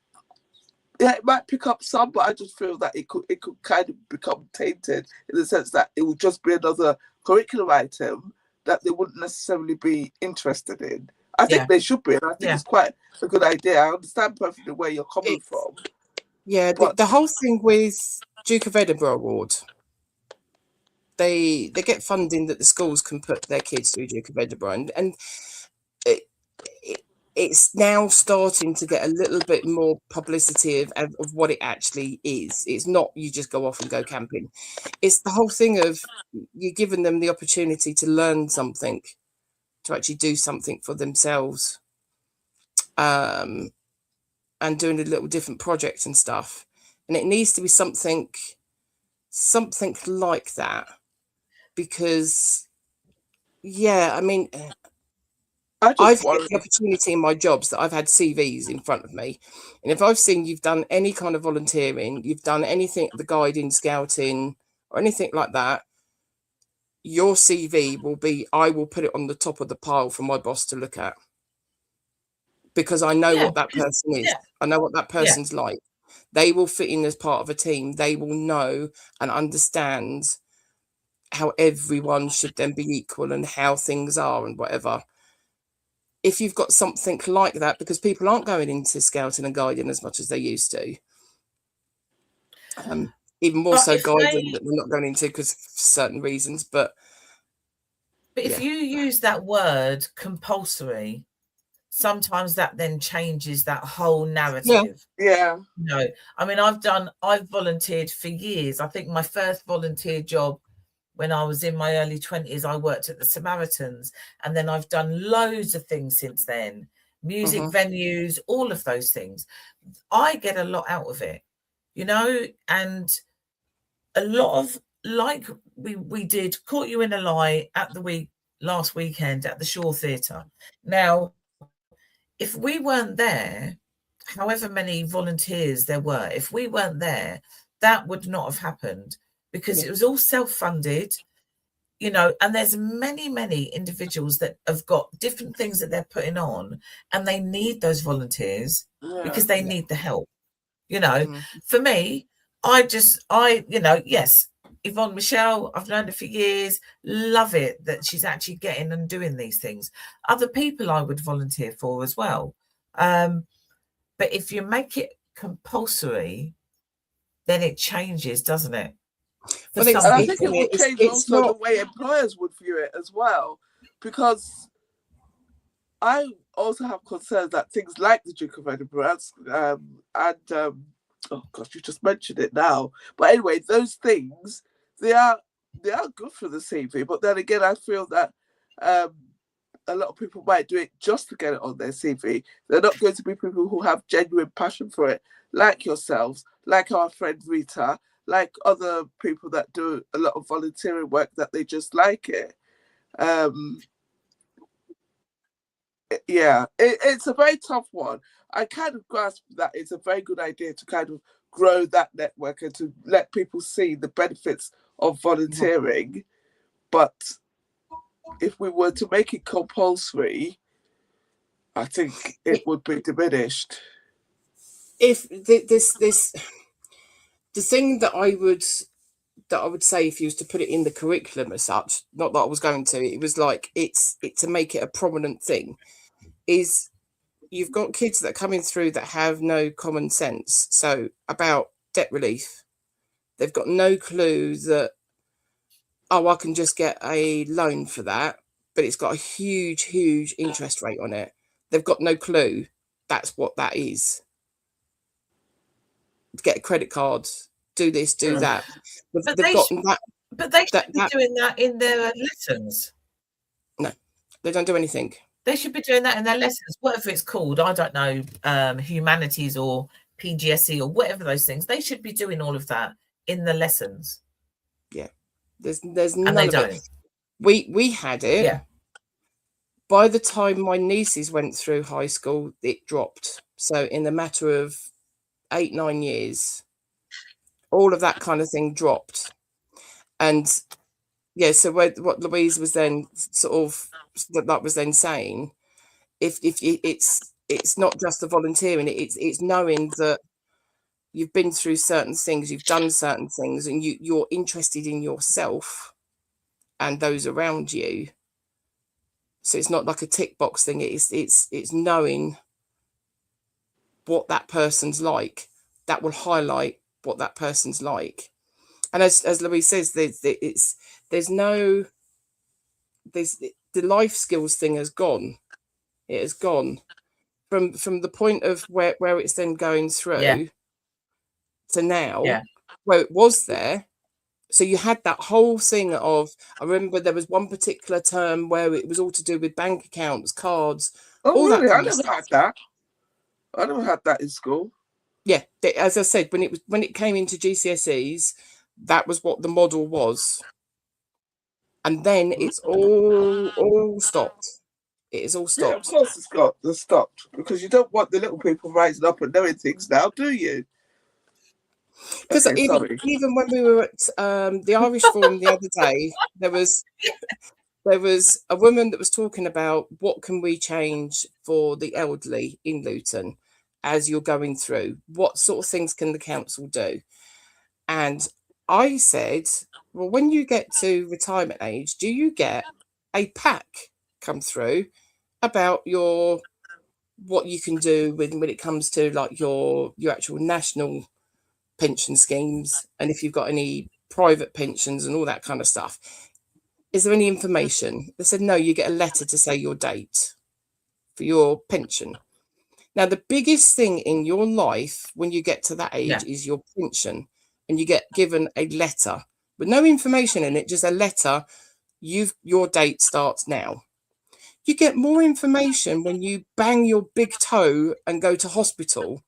Speaker 3: Yeah, it might pick up some, but I just feel that it could kind of become tainted in the sense that it would just be another curriculum item that they wouldn't necessarily be interested in. I think they should be, and I think it's quite a good idea. I understand perfectly where you're coming from.
Speaker 2: Yeah, the whole thing with Duke of Edinburgh Award, they get funding that the schools can put their kids through Duke of Edinburgh, and it's now starting to get a little bit more publicity of what it actually is. It's not you just go off and go camping. It's the whole thing of you're giving them the opportunity to learn something, to actually do something for themselves, and doing a little different project and stuff. And it needs to be something like that, because I mean, I've had the opportunity in my jobs that I've had CVs in front of me, and if I've seen you've done any kind of volunteering, you've done anything, the guiding, scouting, or anything like that, your CV will be, I will put it on the top of the pile for my boss to look at, because I know what that person is. I know what that person's like. They will fit in as part of a team. They will know and understand how everyone should then be equal and how things are and whatever. If you've got something like that, because people aren't going into scouting and guiding as much as they used to, even more so guiding that we're not going into because of certain reasons. But
Speaker 1: if you use that word compulsory, sometimes that then changes that whole narrative.
Speaker 3: Yeah.
Speaker 1: No, I mean, I've volunteered for years. I think my first volunteer job when I was in my early 20s, I worked at the Samaritans, and then I've done loads of things since then, music venues, all of those things. I get a lot out of it, you know, and a lot of, like we did Caught You in a Lie at the last weekend at the Shaw Theatre. Now, if we weren't there, however many volunteers there were, if we weren't there, that would not have happened, because it was all self-funded, you know, and there's many individuals that have got different things that they're putting on, and they need those volunteers because they need the help, you know. For me, you know, yes, Yvonne Michelle, I've known her for years, love it that she's actually getting and doing these things. Other people I would volunteer for as well. But if you make it compulsory, then it changes, doesn't it?
Speaker 3: And I think it would change also the way employers would view it as well, because I also have concerns that things like the Duke of Edinburgh oh gosh, you just mentioned it now. But anyway, those things, they are good for the CV. But then again, I feel that a lot of people might do it just to get it on their CV. They're not going to be people who have genuine passion for it, like yourselves, like our friend Rita, like other people that do a lot of volunteering work, that they just like it. It's a very tough one. I kind of grasp that it's a very good idea to kind of grow that network and to let people see the benefits of volunteering. But if we were to make it compulsory, I think it would be diminished.
Speaker 2: If the thing that I would say, if you was to put it in the curriculum as such, not that I was going to, it was like it's to make it a prominent thing, is you've got kids that are coming through that have no common sense. So about debt relief, they've got no clue that, I can just get a loan for that, but it's got a huge interest rate on it. They've got no clue that's what that is. Get a credit card, do this, do that.
Speaker 1: But they should be doing that in their lessons.
Speaker 2: No, they don't do anything.
Speaker 1: They should be doing that in their lessons, whatever it's called. I don't know, humanities or PGCE or whatever those things. They should be doing all of that in the lessons.
Speaker 2: Yeah, there's none of it. We had it.
Speaker 1: Yeah.
Speaker 2: By the time my nieces went through high school, it dropped. So in the matter of 8-9 years, all of that kind of thing dropped. And so what Louise was then sort of that was then saying, if it's not just the volunteering, it's knowing that you've been through certain things, you've done certain things, and you're interested in yourself and those around you. So it's not like a tick box thing. It's knowing what that person's like. That will highlight what that person's like. And as Louise says, there's the life skills thing has gone. It has gone from the point of where it's then going through to now, where it was there. So you had that whole thing of, I remember there was one particular term where it was all to do with bank accounts, cards.
Speaker 3: Oh, really? I never had that. I never had that in school.
Speaker 2: Yeah, as I said, when it came into GCSEs, that was what the model was, and then it's all stopped. It is all stopped.
Speaker 3: Yeah, of course it's stopped, because you don't want the little people rising up and knowing things now, do you?
Speaker 2: Because even when we were at the Irish Forum the other day, there was a woman that was talking about what can we change for the elderly in Luton as you're going through. What sort of things can the council do? And I said, well, when you get to retirement age, do you get a pack come through about what you can do when it comes to like your actual national pension schemes, and if you've got any private pensions and all that kind of stuff? Is there any information? They said, no, you get a letter to say your date for your pension. Now, the biggest thing in your life when you get to that age is your pension, and you get given a letter with no information in it, just a letter. Your date starts now. You get more information when you bang your big toe and go to hospital.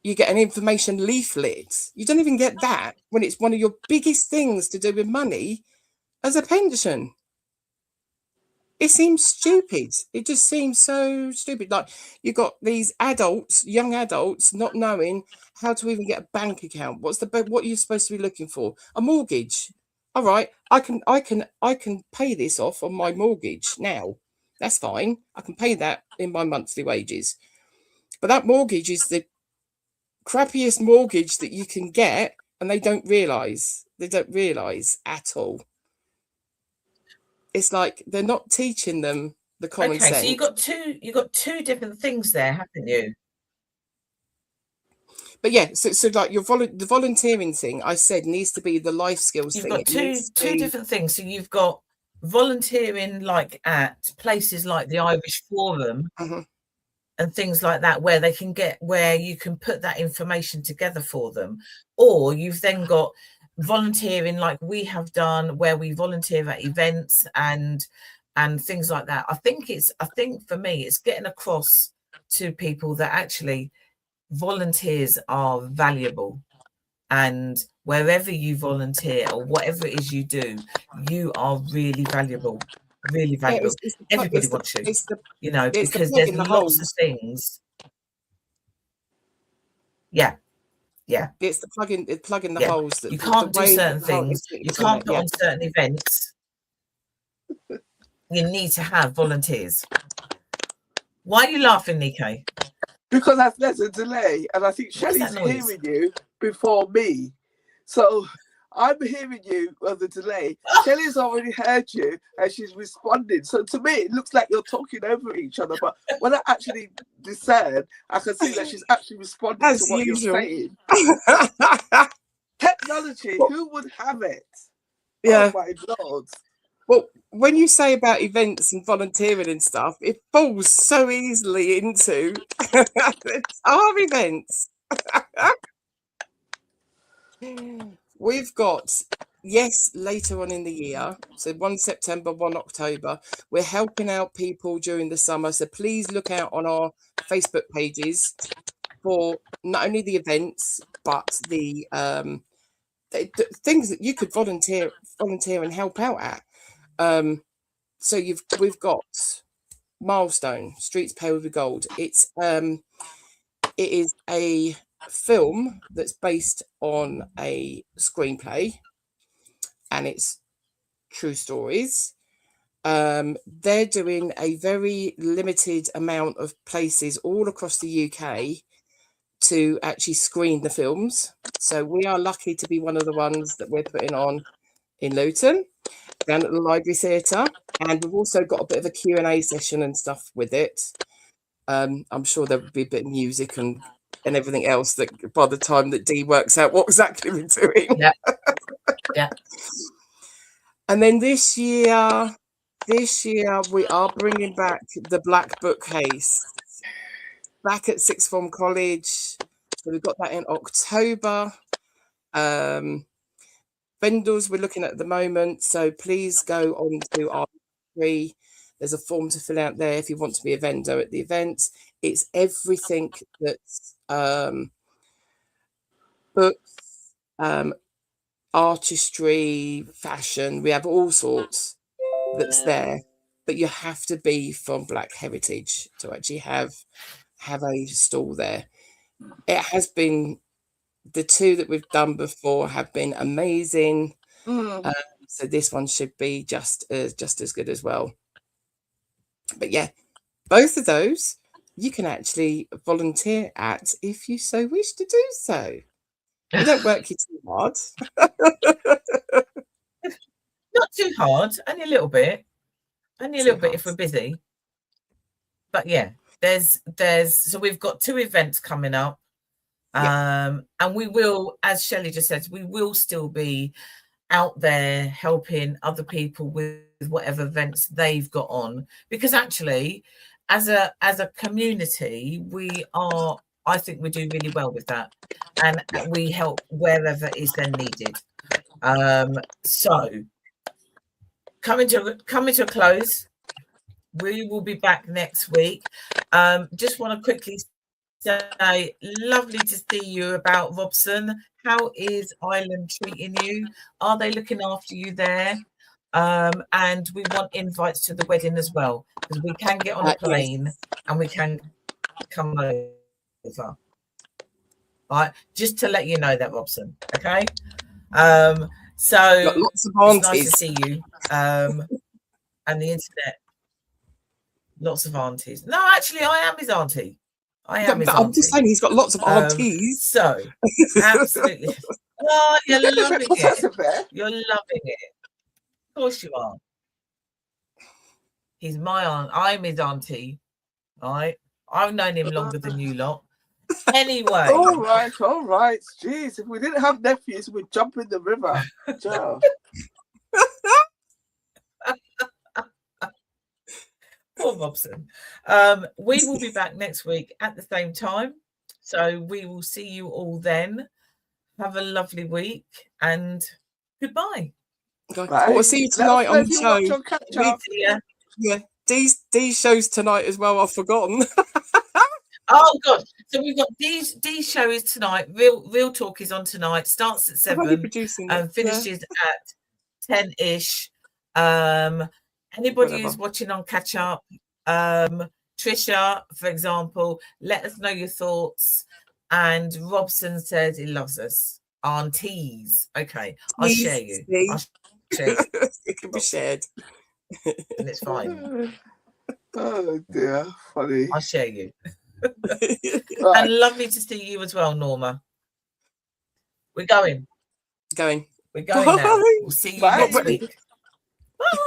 Speaker 2: You get an information leaflet. You don't even get that when it's one of your biggest things to do with money as a pension. It seems stupid. It just seems so stupid. Like, you got these adults, young adults, not knowing how to even get a bank account. What are you supposed to be looking for? A mortgage. All right, I can pay this off on my mortgage now. That's fine. I can pay that in my monthly wages. But that mortgage is the crappiest mortgage that you can get, and they don't realise. They don't realise at all. It's like they're not teaching them the common sense.
Speaker 1: So you got two different things there, haven't you?
Speaker 2: But yeah, so like the volunteering thing, I said, needs to be the life skills thing.
Speaker 1: You've got two different things. So you've got volunteering like at places like the Irish Forum and things like that, where you can put that information together for them. Or you've then got volunteering like we have done, where we volunteer at events and things like that. I think for me, it's getting across to people that actually volunteers are valuable, and wherever you volunteer or whatever it is you do, you are really valuable. Really valuable. Everybody wants you, because there's lots of things. Yeah.
Speaker 2: It's the plug in the holes.
Speaker 1: You can't do certain things. You can't put on certain events. You need to have volunteers. Why are you laughing, Nico?
Speaker 3: Because there's a delay, and I think Shelley's hearing you before me. So I'm hearing you on the delay. Shelley's already heard you, and she's responding. So to me, it looks like you're talking over each other. But when I actually discern, I can see that she's actually responding to what you're saying. Technology, who would have it?
Speaker 2: Yeah.
Speaker 3: Oh my Lord.
Speaker 2: Well, when you say about events and volunteering and stuff, it falls so easily into our events. We've got, later on in the year, so 1 September, 1 October, we're helping out people during the summer. So please look out on our Facebook pages for not only the events, but the things that you could volunteer and help out at. So we've got Milestone, Streets Paved with Gold. It is a film that's based on a screenplay, and it's true stories. They're doing a very limited amount of places all across the UK to actually screen the films. So we are lucky to be one of the ones that we're putting on in Luton, down at the Library Theatre. And we've also got a bit of a Q&A session and stuff with it. I'm sure there will be a bit of music and everything else that by the time that Dee works out what exactly we're doing.
Speaker 1: Yeah. Yeah.
Speaker 2: And then this year we are bringing back the Black Bookcase back at Sixth Form College. So we've got that in October. Vendors we're looking at the moment. So please go on to our free. There's a form to fill out there if you want to be a vendor at the event. It's everything that's books, artistry, fashion. We have all sorts that's there, but you have to be from Black heritage to actually have a stall there. It has been, the two that we've done before have been amazing. So this one should be just as good as well. But yeah, both of those you can actually volunteer at if you so wish to do so. You don't work you too hard.
Speaker 1: Not too hard, only a little bit. Only a little bit if we're busy. But yeah, there's so we've got 2 events coming up. And we will, as Shelley just said, we will still be out there helping other people with whatever events they've got on, because actually as a community I think we do really well with that, and we help wherever is then needed. So coming to a close, we will be back next week. Just want to quickly say, lovely to see you about Robson. How is Ireland treating you? Are they looking after you there? And we want invites to the wedding as well, because we can get on a plane and we can come over. All right, just to let you know that, Robson. Okay. So
Speaker 2: lots of aunties.
Speaker 1: It's nice to see you. And the internet. Lots of aunties. No, actually, I am his auntie. I'm
Speaker 2: just saying he's got lots of aunties.
Speaker 1: So, absolutely. Oh, you're loving it. You're loving it. Of course you are. He's my aunt. I'm his auntie. All right. I've known him longer than you lot. Anyway.
Speaker 3: All right. Jeez, if we didn't have nephews, we'd jump in the river. Poor Robson. We will be back next week at the same time. So we will see you all then. Have a lovely week and goodbye.
Speaker 2: We'll see you tonight on the show. Yeah, Dee's shows tonight as well. I've forgotten.
Speaker 1: Oh God! So we've got Dee's show is tonight. Real Talk is on tonight. Starts at 7 and finishes at 10ish. Anybody who's watching on catch up, Trisha, for example, let us know your thoughts. And Robson says he loves us. Aunties. Okay, I'll share you.
Speaker 2: It can be shared.
Speaker 1: And it's fine.
Speaker 3: Oh dear, funny.
Speaker 1: I'll share you. Right. And lovely to see you as well, Norma. We're going.
Speaker 2: We're going
Speaker 1: now. We'll see you next week. Bye.